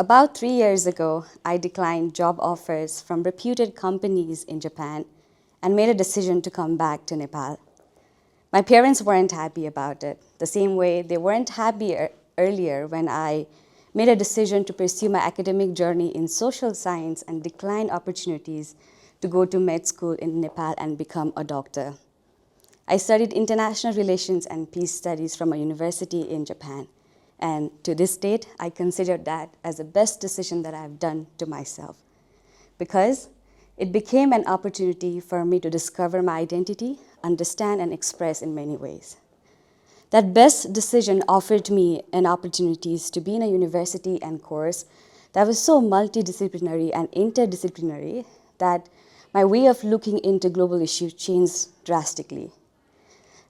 About 3 years ago, I declined job offers from reputed companies in Japan and made a decision to come back to Nepal. My parents weren't happy about it, the same way they weren't happy earlier when I made a decision to pursue my academic journey in social science and declined opportunities to go to med school in Nepal and become a doctor. I studied international relations and peace studies from a university in Japan. And to this date, I consider that as the best decision that I've done to myself, because it became an opportunity for me to discover my identity, understand and express in many ways. That best decision offered me an opportunity to be in a university and course that was so multidisciplinary and interdisciplinary that my way of looking into global issues changed drastically.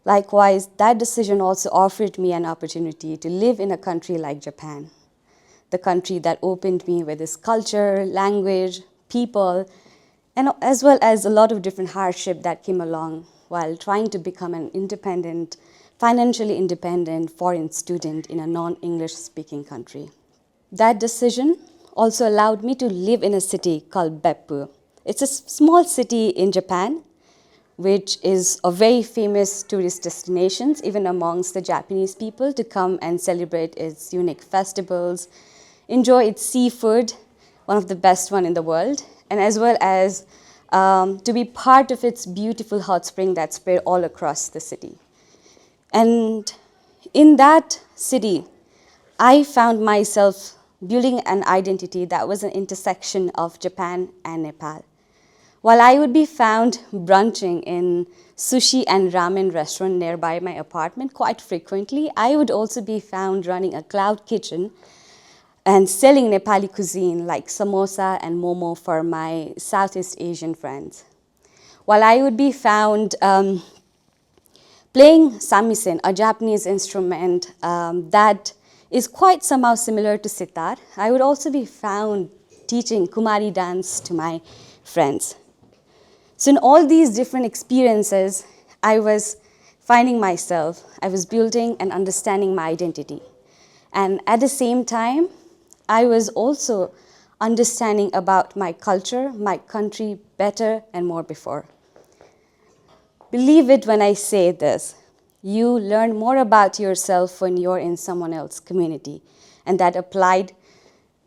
Likewise, that decision also offered me an opportunity to live in a country like Japan, the country that opened me with its culture, language, people, and as well as a lot of different hardship that came along while trying to become an independent, financially independent foreign student in a non-English speaking country. That decision also allowed me to live in a city called Beppu. It's a small city in Japan, which is a very famous tourist destination, even amongst the Japanese people, to come and celebrate its unique festivals, enjoy its seafood, one of the best one in the world, and as well as to be part of its beautiful hot spring that spread all across the city. And in that city, I found myself building an identity that was an intersection of Japan and Nepal. While I would be found brunching in sushi and ramen restaurant nearby my apartment quite frequently, I would also be found running a cloud kitchen and selling Nepali cuisine like samosa and momo for my Southeast Asian friends. While I would be found playing samisen, a Japanese instrument that is quite somehow similar to sitar, I would also be found teaching Kumari dance to my friends. So in all these different experiences, I was finding myself, I was building and understanding my identity. And at the same time, I was also understanding about my culture, my country better and more before. Believe it when I say this, you learn more about yourself when you're in someone else's community. And that applied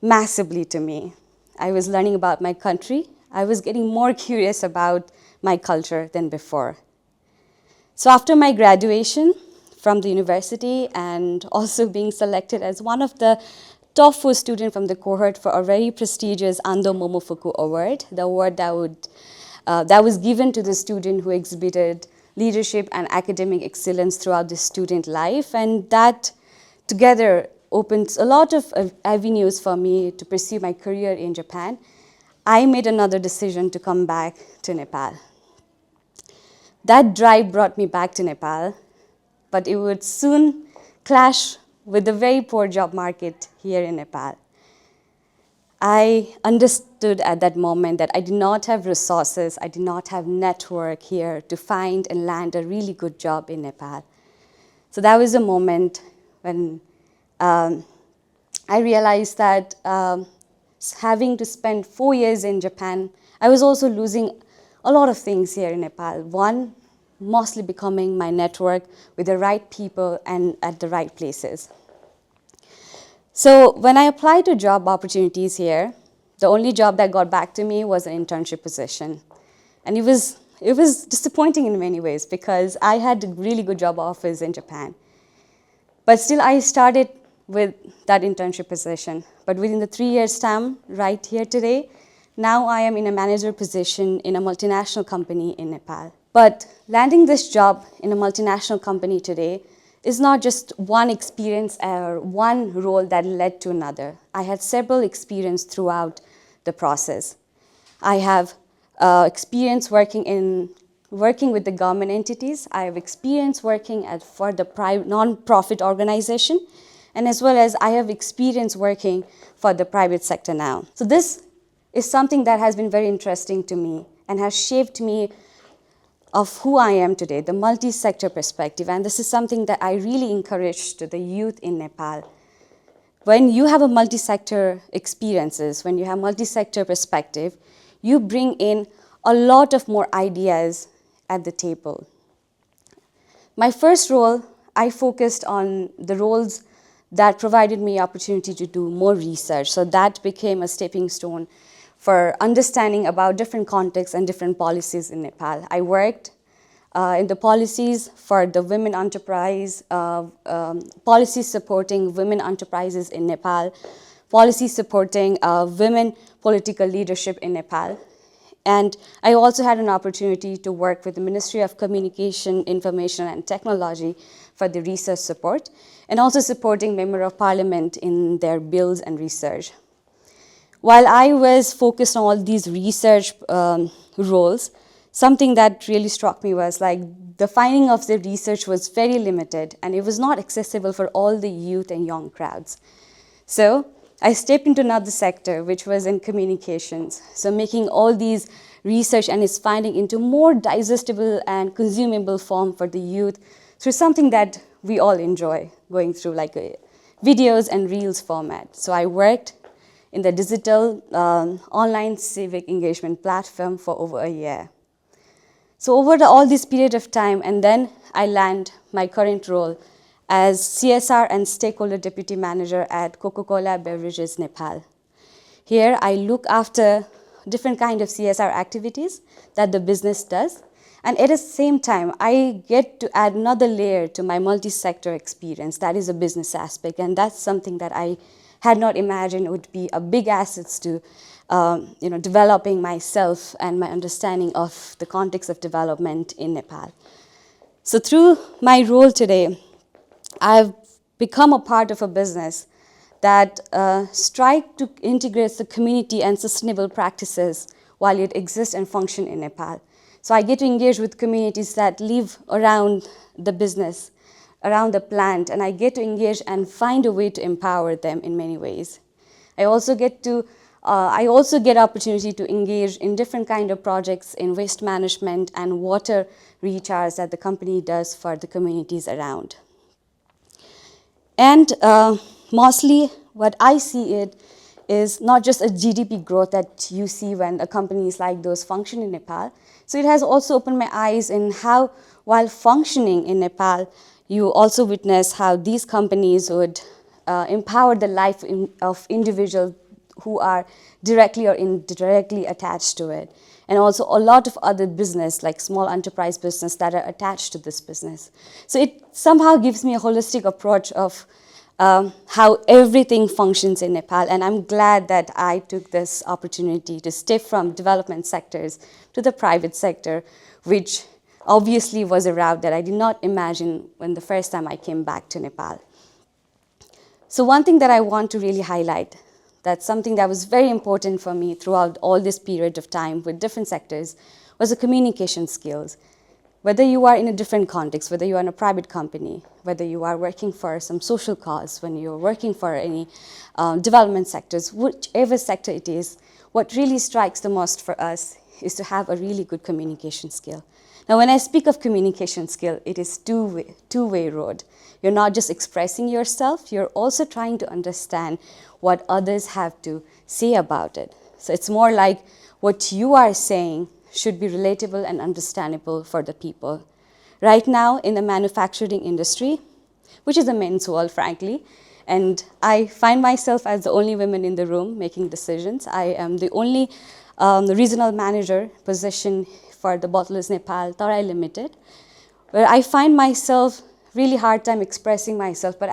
massively to me. I was learning about my country. I was getting more curious about my culture than before. So after my graduation from the university and also being selected as one of the top 4 students from the cohort for a very prestigious Ando Momofuku Award, the award that was given to the student who exhibited leadership and academic excellence throughout the student life, and that together opens a lot of avenues for me to pursue my career in Japan. I made another decision to come back to Nepal. That drive brought me back to Nepal, but it would soon clash with the very poor job market here in Nepal. I understood at that moment that I did not have resources, I did not have network here to find and land a really good job in Nepal. So that was a moment when I realized that having to spend 4 years in Japan, I was also losing a lot of things here in Nepal. One, mostly becoming my network with the right people and at the right places. So when I applied to job opportunities here, the only job that got back to me was an internship position. And it was disappointing in many ways because I had really good job offers in Japan. But still I started with that internship position. But within the 3 years' time, right here today, now I am in a manager position in a multinational company in Nepal. But landing this job in a multinational company today is not just one experience or one role that led to another. I had several experiences throughout the process. I have experience working with the government entities. I have experience working for the non-profit organization, and as well as I have experience working for the private sector now. So this is something that has been very interesting to me and has shaped me of who I am today, the multi-sector perspective. And this is something that I really encourage to the youth in Nepal. when you have a multi-sector experiences, when you have multi-sector perspective, you bring in a lot of more ideas at the table. My first role, I focused on the roles that provided me opportunity to do more research. So that became a stepping stone for understanding about different contexts and different policies in Nepal. I worked in the policies for the women enterprise, policies supporting women enterprises in Nepal, policies supporting women political leadership in Nepal. And I also had an opportunity to work with the Ministry of Communication, Information and Technology for the research support, and also supporting Member of Parliament in their bills and research. While I was focused on all these research roles, something that really struck me was like the finding of the research was very limited and it was not accessible for all the youth and young crowds. So I stepped into another sector, which was in communications. So making all these research and its finding into more digestible and consumable form for the youth through something that we all enjoy, going through like a videos and reels format. So I worked in the digital online civic engagement platform for over a year. So over all this period of time, and then I land my current role as CSR and Stakeholder Deputy Manager at Coca-Cola Beverages Nepal. Here I look after different kind of CSR activities that the business does, and at the same time I get to add another layer to my multi-sector experience, that is a business aspect, and that's something that I had not imagined would be a big asset to developing myself and my understanding of the context of development in Nepal. So through my role today, I've become a part of a business that strives to integrate the community and sustainable practices while it exists and functions in Nepal. So I get to engage with communities that live around the business, around the plant, and I get to engage and find a way to empower them in many ways. I also get opportunity to engage in different kind of projects in waste management and water recharge that the company does for the communities around. And mostly what I see it is not just a GDP growth that you see when a companies like those function in Nepal. So it has also opened my eyes in how, while functioning in Nepal, you also witness how these companies would empower the life of individuals who are directly or indirectly attached to it. And also a lot of other business, like small enterprise business that are attached to this business. So it somehow gives me a holistic approach of how everything functions in Nepal. And I'm glad that I took this opportunity to step from development sectors to the private sector, which obviously was a route that I did not imagine when the first time I came back to Nepal. So one thing that I want to really highlight, that's something that was very important for me throughout all this period of time with different sectors, was the communication skills. Whether you are in a different context, whether you are in a private company, whether you are working for some social cause, when you're working for any development sectors, whichever sector it is, what really strikes the most for us is to have a really good communication skill. Now, when I speak of communication skill, it is two-way road. You're not just expressing yourself, you're also trying to understand what others have to say about it. So it's more like what you are saying should be relatable and understandable for the people. Right now, in the manufacturing industry, which is a men's world, frankly, and I find myself as the only woman in the room making decisions. I am the only regional manager position for the Bottlers Nepal Tarai Limited, where I find myself really hard time expressing myself, but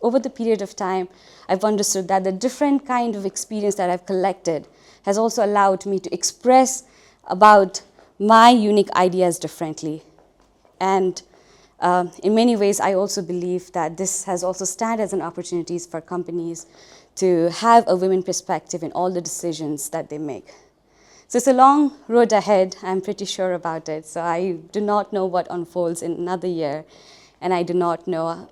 over the period of time, I've understood that the different kind of experience that I've collected has also allowed me to express about my unique ideas differently. And in many ways, I also believe that this has also stand as an opportunity for companies to have a women perspective in all the decisions that they make. So it's a long road ahead, I'm pretty sure about it. So I do not know what unfolds in another year, and I do not know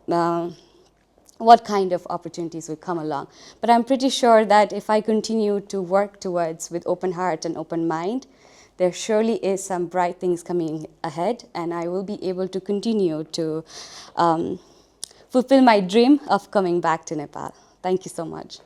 what kind of opportunities will come along. But I'm pretty sure that if I continue to work towards with open heart and open mind, there surely is some bright things coming ahead, and I will be able to continue to fulfill my dream of coming back to Nepal. Thank you so much.